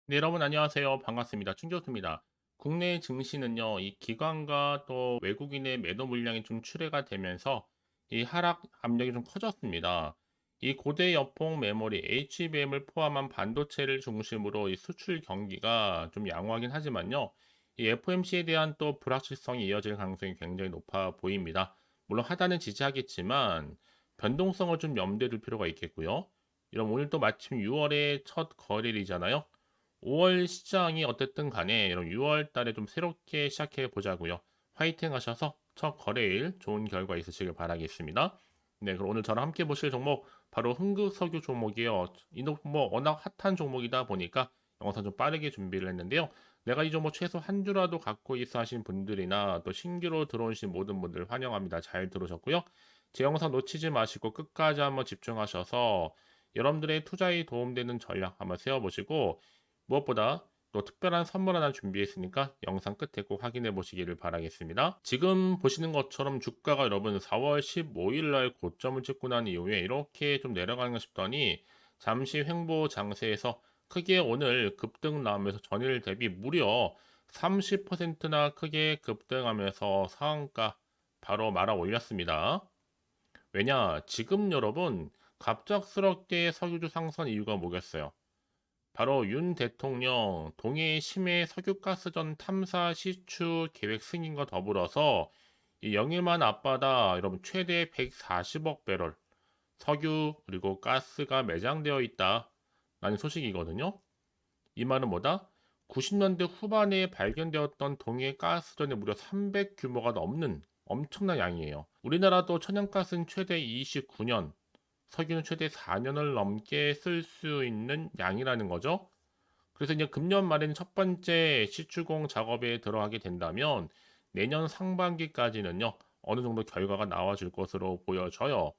네, 여러분 안녕하세요. 반갑습니다. 충교수입니다. 국내 증시는요, 이 기관과 또 외국인의 매도 물량이 좀 출회가 되면서 이 하락 압력이 좀 커졌습니다. 이 고대 여폭 메모리 HBM을 포함한 반도체를 중심으로 이 수출 경기가 좀 양호하긴 하지만요, 이 FOMC에 대한 또 불확실성이 이어질 가능성이 굉장히 높아 보입니다. 물론 하단은 지지하겠지만 변동성을 좀 염두에 둘 필요가 있겠고요. 이런 오늘 또 마침 6월의 첫 거래일이잖아요. 5월 시장이 어쨌든 간에 이런 6월 달에 좀 새롭게 시작해 보자고요. 화이팅 하셔서 첫 거래일 좋은 결과 있으시길 바라겠습니다. 네, 그럼 오늘 저랑 함께 보실 종목 바로 흥국석유 종목이에요. 이 종목 워낙 핫한 종목이다 보니까 영상 좀 빠르게 준비를 했는데요. 내가 이 종목 최소 한 주라도 갖고 있어 하신 분들이나 또 신규로 들어오신 모든 분들 환영합니다. 잘 들으셨고요. 제 영상 놓치지 마시고 끝까지 한번 집중하셔서 여러분들의 투자에 도움되는 전략 한번 세워보시고 무엇보다 또 특별한 선물 하나 준비했으니까 영상 끝에 꼭 확인해 보시기를 바라겠습니다. 지금 보시는 것처럼 주가가 여러분 4월 15일 날 고점을 찍고 난 이후에 이렇게 좀 내려가는가 싶더니 잠시 횡보 장세에서 크게 오늘 급등 나오면서 전일 대비 무려 30%나 크게 급등하면서 상한가 바로 말아 올렸습니다. 왜냐? 지금 여러분 갑작스럽게 석유주 상승 이유가 뭐겠어요? 바로 윤 대통령 동해 심해 석유가스전 탐사 시추 계획 승인과 더불어서 이 영일만 앞바다 여러분 최대 140억 배럴 석유 그리고 가스가 매장되어 있다라는 소식이거든요. 이 말은 뭐다? 90년대 후반에 발견되었던 동해 가스전의 무려 300 규모가 넘는 엄청난 양이에요. 우리나라도 천연가스는 최대 29년, 석유는 최대 4년을 넘게 쓸 수 있는 양이라는 거죠. 그래서 이제 금년 말에는 첫 번째 시추공 작업에 들어가게 된다면 내년 상반기까지는요, 어느 정도 결과가 나와줄 것으로 보여져요.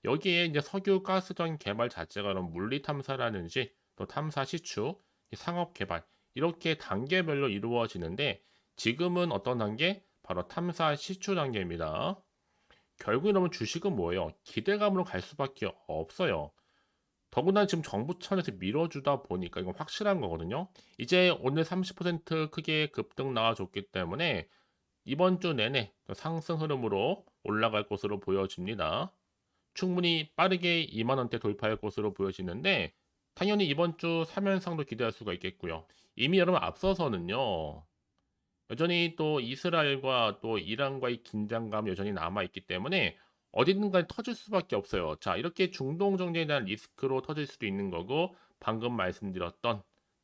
여기에 이제 석유 가스전 개발 자체가 그런 물리 탐사라든지 또 탐사 시추, 상업 개발 이렇게 단계별로 이루어지는데 지금은 어떤 단계? 바로 탐사 시추 단계입니다. 결국에 너무 주식은 뭐예요? 기대감으로 갈 수밖에 없어요. 더구나 지금 정부 차원에서 밀어주다 보니까 이건 확실한 거거든요. 이제 오늘 30% 크게 급등 나와줬기 때문에 이번 주 내내 상승 흐름으로 올라갈 것으로 보여집니다. 충분히 빠르게 2만 원대 돌파할 것으로 보여지는데 당연히 이번 주 3연상도 기대할 수가 있겠고요. 이미 여러분 앞서서는요. 여전히 또 이스라엘과 또 이란과의 긴장감 여전히 남아있기 때문에 어디든가 터질 수밖에 없어요. 자, 이렇게 중동 정세에 대한 리스크로 터질 수도 있는 거고, 방금 말씀드렸던,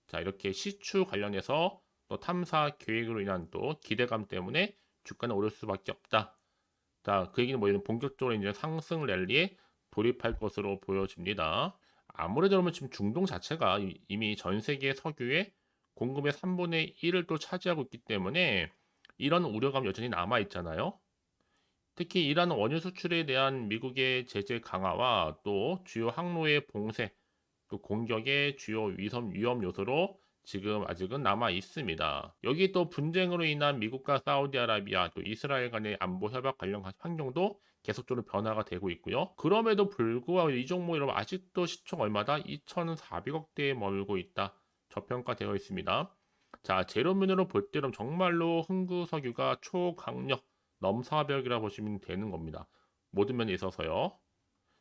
자, 이렇게 시추 관련해서 또 탐사 계획으로 인한 또 기대감 때문에 주가는 오를 수밖에 없다. 자, 그 얘기는 뭐냐면 본격적으로 이제 상승 랠리에 돌입할 것으로 보여집니다. 아무래도 그러면 지금 중동 자체가 이미 전 세계 석유의 공급의 3분의 1을 또 차지하고 있기 때문에 이런 우려감 여전히 남아 있잖아요. 특히 이란 원유 수출에 대한 미국의 제재 강화와 또 주요 항로의 봉쇄, 또 공격의 주요 위험 요소로 지금 아직은 남아 있습니다. 여기 또 분쟁으로 인한 미국과 사우디아라비아 또 이스라엘 간의 안보 협약 관련 환경도 계속적으로 변화가 되고 있고요. 그럼에도 불구하고 이 종목 여러분 아직도 시총 얼마다 2,400억대에 머물고 있다. 저평가되어 있습니다. 자, 재료면으로 볼 때는 정말로 흥구석유가 초강력 넘사벽이라 보시면 되는 겁니다. 모든 면에 있어서요.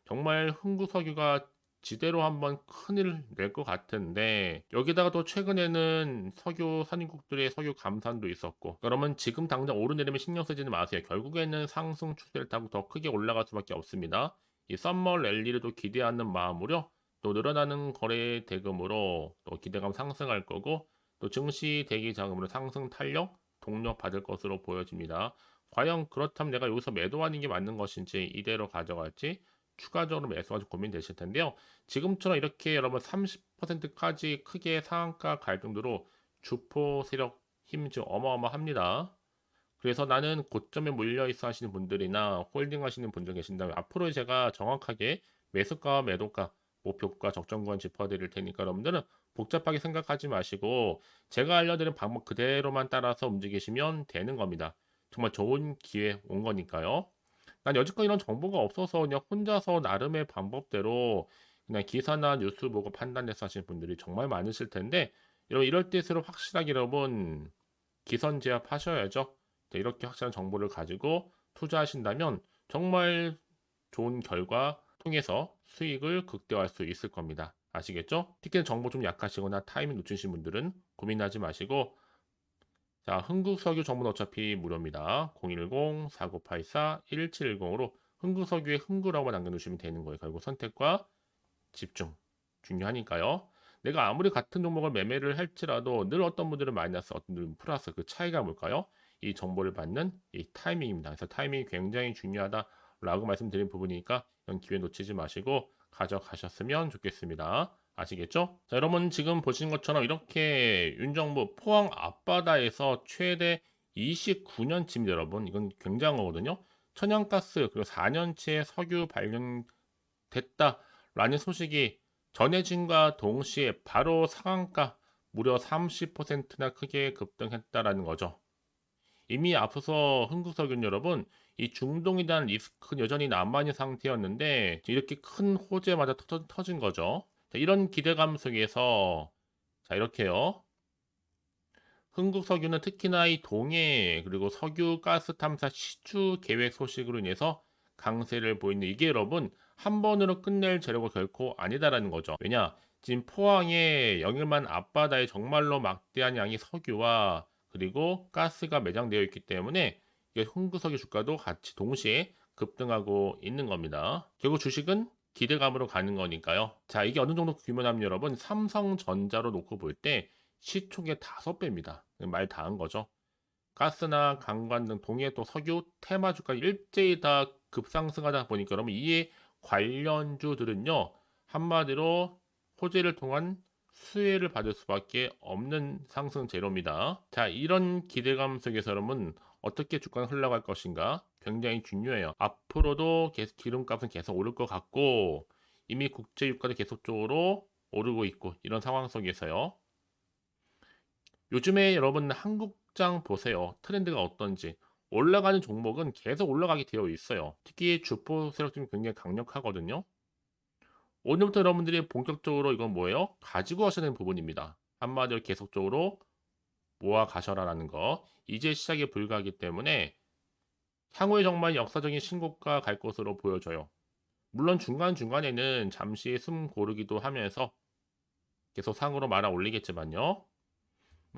정말 흥구석유가 지대로 한번 큰일 낼 것 같은데 여기다가 또 최근에는 석유 선진국들의 석유 감산도 있었고 그러면 지금 당장 오르내리면 신경 쓰지는 마세요. 결국에는 상승 추세를 타고 더 크게 올라갈 수밖에 없습니다. 이 썸머 랠리를 또 기대하는 마음으로 또 늘어나는 거래 대금으로 또 기대감 상승할 거고 또 증시 대기 자금으로 상승 탄력 동력 받을 것으로 보여집니다. 과연 그렇다면 내가 여기서 매도하는 게 맞는 것인지 이대로 가져갈지 추가적으로 매수가 좀 고민되실 텐데요. 지금처럼 이렇게 여러분 30%까지 크게 상한가 갈 정도로 주포 세력 힘이 좀 어마어마합니다. 그래서 나는 고점에 몰려 있어 하시는 분들이나 홀딩 하시는 분들 계신다면 앞으로 제가 정확하게 매수가와 매도가, 목표가, 적정권 짚어드릴 테니까 여러분들은 복잡하게 생각하지 마시고 제가 알려드린 방법 그대로만 따라서 움직이시면 되는 겁니다. 정말 좋은 기회 온 거니까요. 난 여지껏 이런 정보가 없어서 그냥 혼자서 나름의 방법대로 그냥 기사나 뉴스 보고 판단해서 하시는 분들이 정말 많으실 텐데 여러분 이럴 때일수록 확실하게 여러분 기선 제압하셔야죠. 자, 이렇게 확실한 정보를 가지고 투자하신다면 정말 좋은 결과 통해서 수익을 극대화할 수 있을 겁니다. 아시겠죠? 특히 정보 좀 약하시거나 타이밍 놓치신 분들은 고민하지 마시고, 자, 흥국석유 정보는 어차피 무료입니다. 010-4984-1710으로 흥국석유의 흥구라고 남겨놓으시면 되는 거예요. 결국 선택과 집중 중요하니까요. 내가 아무리 같은 종목을 매매를 할지라도 늘 어떤 분들은 마이너스, 어떤 분들은 플러스, 그 차이가 뭘까요? 이 정보를 받는 이 타이밍입니다. 그래서 타이밍이 굉장히 중요하다라고 말씀드린 부분이니까 이런 기회 놓치지 마시고 가져가셨으면 좋겠습니다. 아시겠죠? 자, 여러분 지금 보시는 것처럼 이렇게 윤정부 포항 앞바다에서 최대 29년쯤 여러분 이건 굉장한 거거든요. 천연가스 그리고 4년치의 석유 발견됐다라는 소식이 전해진과 동시에 바로 상한가 무려 30%나 크게 급등했다라는 거죠. 이미 앞서서 흥국석유는 여러분 이 중동에 대한 리스크는 여전히 남아있는 상태였는데 이렇게 큰 호재마다 터진 거죠. 자, 이런 기대감 속에서 자 이렇게요. 흥국석유는 특히나 이 동해 그리고 석유 가스 탐사 시추 계획 소식으로 인해서 강세를 보이는 이게 여러분 한 번으로 끝낼 재료가 결코 아니다라는 거죠. 왜냐? 지금 포항의 영일만 앞바다에 정말로 막대한 양의 석유와 그리고 가스가 매장되어 있기 때문에 이게 흥국석유 주가도 같이 동시에 급등하고 있는 겁니다. 결국 주식은 기대감으로 가는 거니까요. 자, 이게 어느 정도 규모냐면 여러분 삼성전자로 놓고 볼 때 시총의 5배입니다. 말 다 한 거죠. 가스나 강관 등 동해 또 석유 테마주가 일제히 다 급상승하다 보니까 여러분 이에 관련주들은요 한마디로 호재를 통한 수혜를 받을 수밖에 없는 상승 재료입니다. 자, 이런 기대감 속에서 여러분 어떻게 주가는 흘러갈 것인가 굉장히 중요해요. 앞으로도 계속 기름값은 계속 오를 것 같고 이미 국제 유가도 계속적으로 오르고 있고 이런 상황 속에서요. 요즘에 여러분 한국장 보세요. 트렌드가 어떤지. 올라가는 종목은 계속 올라가게 되어 있어요. 특히 주포 세력들이 굉장히 강력하거든요. 오늘부터 여러분들이 본격적으로 이건 뭐예요? 가지고 가셔야 되는 부분입니다. 한마디로 계속적으로 모아 가셔라라는 거. 이제 시작에 불과하기 때문에 향후에 정말 역사적인 신고가 갈 것으로 보여져요. 물론 중간중간에는 잠시 숨 고르기도 하면서 계속 상으로 말아 올리겠지만요.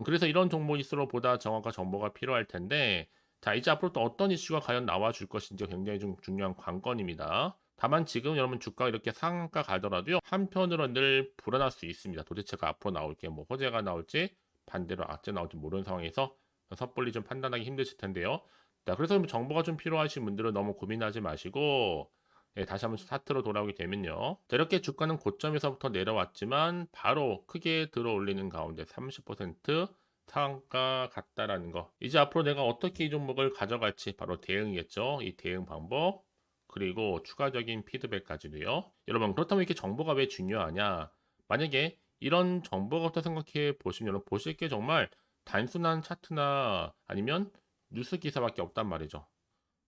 그래서 이런 종목일수록 보다 정확한 정보가 필요할 텐데, 자, 이제 앞으로 또 어떤 이슈가 과연 나와줄 것인지 굉장히 좀 중요한 관건입니다. 다만 지금 여러분 주가가 이렇게 상한가 가더라도요, 한편으로 늘 불안할 수 있습니다. 도대체가 앞으로 나올 게 뭐 호재가 나올지 반대로 악재 나올지 모르는 상황에서 섣불리 좀 판단하기 힘드실 텐데요. 자, 그래서 정보가 좀 필요하신 분들은 너무 고민하지 마시고, 예, 다시 한번 차트로 돌아오게 되면요. 자, 이렇게 주가는 고점에서부터 내려왔지만 바로 크게 들어 올리는 가운데 30% 상한가 같다라는 거. 이제 앞으로 내가 어떻게 이 종목을 가져갈지 바로 대응이겠죠. 이 대응 방법 그리고 추가적인 피드백까지도요. 여러분 그렇다면 이렇게 정보가 왜 중요하냐? 만약에 이런 정보부터 생각해 보시면 여러분 보실 게 정말 단순한 차트나 아니면 뉴스 기사밖에 없단 말이죠.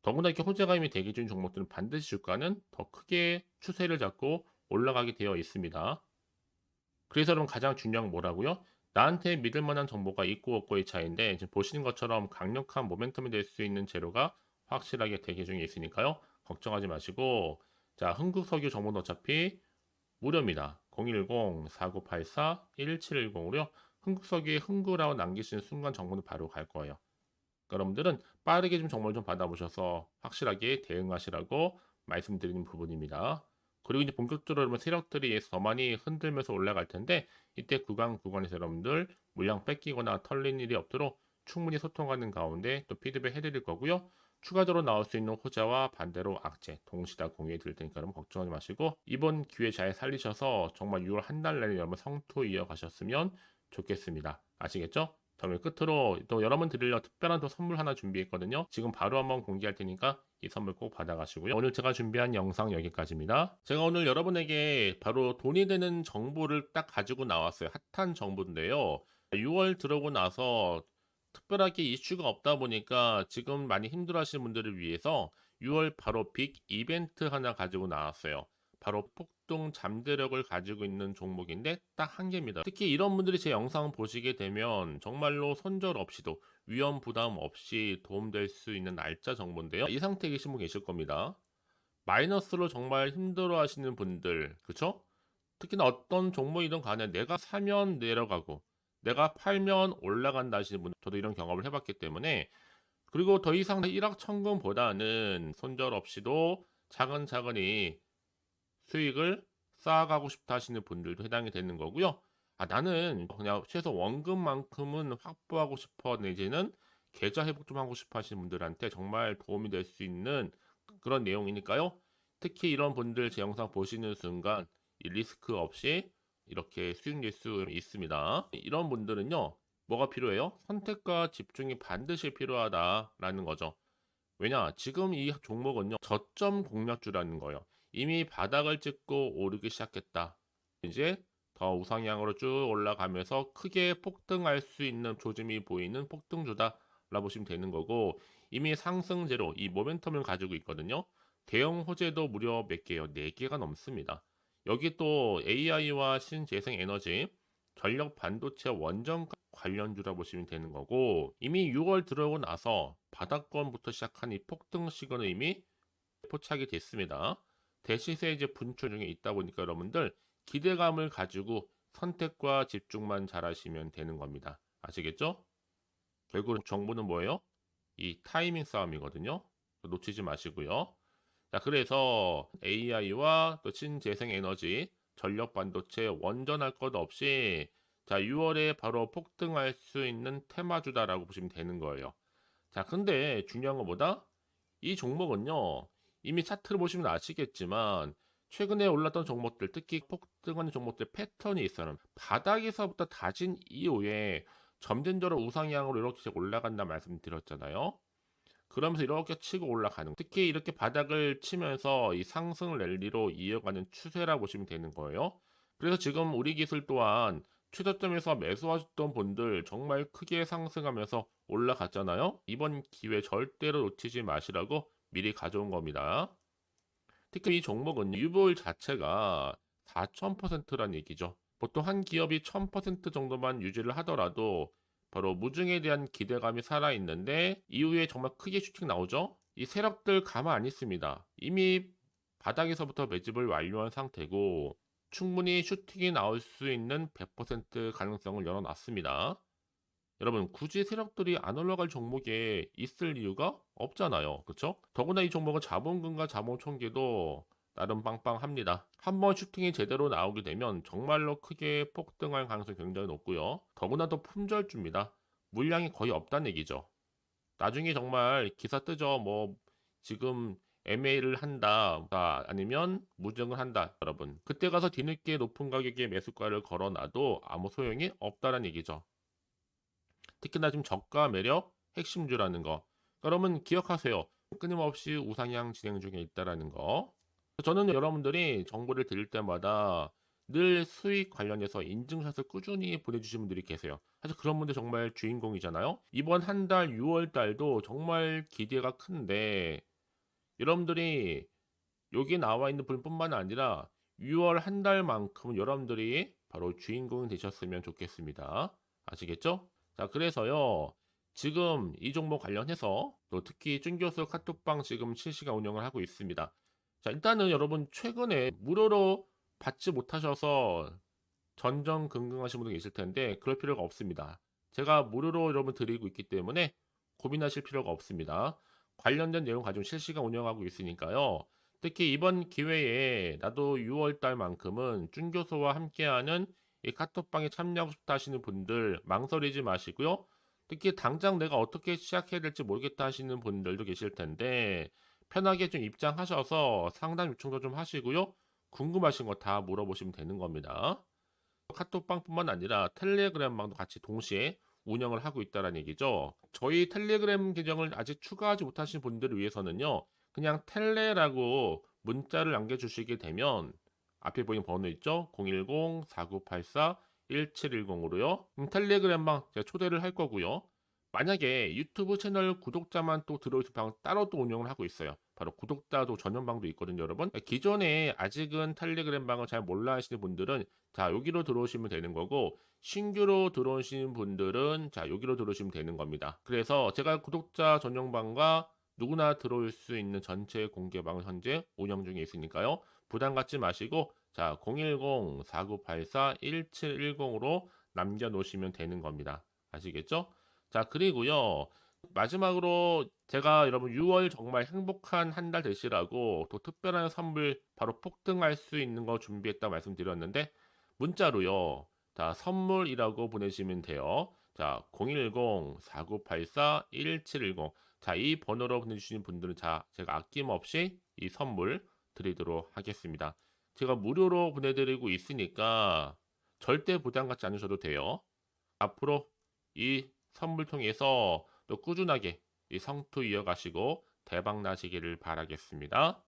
더구나 이렇게 호재가 이미 대기 중인 종목들은 반드시 주가는 더 크게 추세를 잡고 올라가게 되어 있습니다. 그래서 여러분 가장 중요한 건 뭐라고요? 나한테 믿을 만한 정보가 있고 없고의 차이인데 지금 보시는 것처럼 강력한 모멘텀이 될 수 있는 재료가 확실하게 대기 중에 있으니까요. 걱정하지 마시고 자, 흥국석유 정보는 어차피 무료입니다. 010-4984-1710으로요. 흥국석유의 흥구라고 남기시는 순간 정보는 바로 갈 거예요. 여러분들은 빠르게 좀 정보를 좀 받아보셔서 확실하게 대응하시라고 말씀드리는 부분입니다. 그리고 이제 본격적으로 여러분 세력들이 더 많이 흔들면서 올라갈 텐데 이때 구간에서 여러분들 물량 뺏기거나 털린 일이 없도록 충분히 소통하는 가운데 또 피드백 해드릴 거고요. 추가적으로 나올 수 있는 호재와 반대로 악재 동시 다 공유해 드릴 테니까 여러분 걱정하지 마시고 이번 기회 잘 살리셔서 정말 6월 한 달 내내 여러분 성투 이어가셨으면 좋겠습니다. 아시겠죠? 그러면 끝으로 또 여러분 드리려 특별한 또 선물 하나 준비했거든요. 지금 바로 한번 공개할 테니까 이 선물 꼭 받아가시고요. 오늘 제가 준비한 영상 여기까지입니다. 제가 오늘 여러분에게 바로 돈이 되는 정보를 딱 가지고 나왔어요. 핫한 정보인데요. 6월 들어오고 나서 특별하게 이슈가 없다 보니까 지금 많이 힘들어하시는 분들을 위해서 6월 바로 빅 이벤트 하나 가지고 나왔어요. 바로 폭등 잠재력을 가지고 있는 종목인데 딱 한 개입니다. 특히 이런 분들이 제 영상 보시게 되면 정말로 손절 없이도 위험 부담 없이 도움될 수 있는 날짜 정보인데요. 이 상태에 계신 분 계실 겁니다. 마이너스로 정말 힘들어 하시는 분들, 그쵸? 특히나 어떤 종목이든 간에 내가 사면 내려가고 내가 팔면 올라간다 하시는 분, 저도 이런 경험을 해봤기 때문에, 그리고 더 이상 일확천금보다는 손절 없이도 차근차근히 수익을 쌓아가고 싶다 하시는 분들도 해당이 되는 거고요. 아, 나는 그냥 최소 원금만큼은 확보하고 싶어, 내지는 계좌 회복 좀 하고 싶어 하시는 분들한테 정말 도움이 될 수 있는 그런 내용이니까요. 특히 이런 분들 제 영상 보시는 순간 이 리스크 없이 이렇게 수익 낼 수 있습니다. 이런 분들은요, 뭐가 필요해요? 선택과 집중이 반드시 필요하다라는 거죠. 왜냐? 지금 이 종목은요, 저점 공략주라는 거예요. 이미 바닥을 찍고 오르기 시작했다. 이제 더 우상향으로 쭉 올라가면서 크게 폭등할 수 있는 조짐이 보이는 폭등주다 라 보시면 되는 거고, 이미 상승제로 이 모멘텀을 가지고 있거든요. 대형 호재도 무려 몇 개요? 4개가 넘습니다. 여기 또 AI와 신재생에너지, 전력 반도체 원전 관련주라 보시면 되는 거고, 이미 6월 들어오고 나서 바닥권부터 시작한 이 폭등 시그널 이미 포착이 됐습니다. 대시세 이제 분출 중에 있다 보니까 여러분들 기대감을 가지고 선택과 집중만 잘 하시면 되는 겁니다. 아시겠죠? 결국은 정보는 뭐예요? 이 타이밍 싸움이거든요. 놓치지 마시고요. 자, 그래서 AI와 또 신재생 에너지, 전력 반도체 원전할 것 없이 자, 6월에 바로 폭등할 수 있는 테마주다라고 보시면 되는 거예요. 자, 근데 중요한 것보다 이 종목은요, 이미 차트를 보시면 아시겠지만 최근에 올랐던 종목들, 특히 폭등하는 종목들 패턴이 있어요. 바닥에서부터 다진 이후에 점진적으로 우상향으로 이렇게 올라간다 말씀드렸잖아요. 그러면서 이렇게 치고 올라가는, 특히 이렇게 바닥을 치면서 이 상승 랠리로 이어가는 추세라 보시면 되는 거예요. 그래서 지금 우리 기술 또한 최저점에서 매수하셨던 분들 정말 크게 상승하면서 올라갔잖아요. 이번 기회 절대로 놓치지 마시라고 미리 가져온 겁니다. 특히 이 종목은 유보율 자체가 4000%란 얘기죠. 보통 한 기업이 1000% 정도만 유지를 하더라도 바로 무증에 대한 기대감이 살아있는데 이후에 정말 크게 슈팅 나오죠. 이 세력들 가만 안 있습니다. 이미 바닥에서부터 매집을 완료한 상태고 충분히 슈팅이 나올 수 있는 100% 가능성을 열어놨습니다. 여러분, 굳이 세력들이 안 올라갈 종목에 있을 이유가 없잖아요. 그쵸? 더구나 이 종목은 자본금과 자본 총계도 나름 빵빵합니다. 한번 슈팅이 제대로 나오게 되면 정말로 크게 폭등할 가능성이 굉장히 높고요. 더구나 또 품절주입니다. 물량이 거의 없다는 얘기죠. 나중에 정말 기사 뜨죠. 뭐 지금 MA를 한다, 아니면 무증을 한다. 여러분, 그때 가서 뒤늦게 높은 가격에 매수가를 걸어놔도 아무 소용이 없다는 얘기죠. 특히나 지금 저가 매력 핵심주라는 거. 여러분 기억하세요. 끊임없이 우상향 진행 중에 있다라는 거. 저는 여러분들이 정보를 드릴 때마다 늘 수익 관련해서 인증샷을 꾸준히 보내주시는 분들이 계세요. 사실 그런 분들 정말 주인공이잖아요. 이번 한 달 6월 달도 정말 기대가 큰데 여러분들이 여기 나와 있는 분뿐만 아니라 6월 한 달만큼은 여러분들이 바로 주인공이 되셨으면 좋겠습니다. 아시겠죠? 자, 그래서요. 지금 이 종목 관련해서 또 특히 쭌교수 카톡방 지금 실시간 운영을 하고 있습니다. 자, 일단은 여러분 최근에 무료로 받지 못하셔서 전전긍긍하시는 분들 계실 텐데 그럴 필요가 없습니다. 제가 무료로 여러분 드리고 있기 때문에 고민하실 필요가 없습니다. 관련된 내용 가지고 실시간 운영하고 있으니까요. 특히 이번 기회에 나도 6월 달만큼은 쭌교수와 함께하는 이 카톡방에 참여하고 싶다 하시는 분들 망설이지 마시고요. 특히 당장 내가 어떻게 시작해야 될지 모르겠다 하시는 분들도 계실 텐데 편하게 좀 입장하셔서 상담 요청도 좀 하시고요. 궁금하신 거 다 물어보시면 되는 겁니다. 카톡방뿐만 아니라 텔레그램방도 같이 동시에 운영을 하고 있다는 얘기죠. 저희 텔레그램 계정을 아직 추가하지 못하신 분들을 위해서는요. 그냥 텔레라고 문자를 남겨주시게 되면 앞에 보이는 번호 있죠? 010-4984-1710으로요. 텔레그램방 제가 초대를 할 거고요. 만약에 유튜브 채널 구독자만 또 들어오실 방 따로 또 운영을 하고 있어요. 바로 구독자도 전용방도 있거든요, 여러분. 기존에 아직은 텔레그램 방을 잘 몰라 하시는 분들은 자, 여기로 들어오시면 되는 거고, 신규로 들어오시는 분들은 자, 여기로 들어오시면 되는 겁니다. 그래서 제가 구독자 전용방과 누구나 들어올 수 있는 전체 공개방을 현재 운영 중에 있으니까요. 부담 갖지 마시고 자, 010-4984-1710으로 남겨놓으시면 되는 겁니다. 아시겠죠? 자, 그리고요. 마지막으로 제가 여러분 6월 정말 행복한 한 달 되시라고 또 특별한 선물 바로 폭등할 수 있는 거 준비했다 말씀드렸는데 문자로요. 자, 선물이라고 보내시면 돼요. 자, 010-4984-1710. 자, 이 번호로 보내주시는 분들은 자, 제가 아낌없이 이 선물 드리도록 하겠습니다. 제가 무료로 보내드리고 있으니까 절대 부담 갖지 않으셔도 돼요. 앞으로 이 선물 통해서 또 꾸준하게 이 성투 이어가시고 대박 나시기를 바라겠습니다.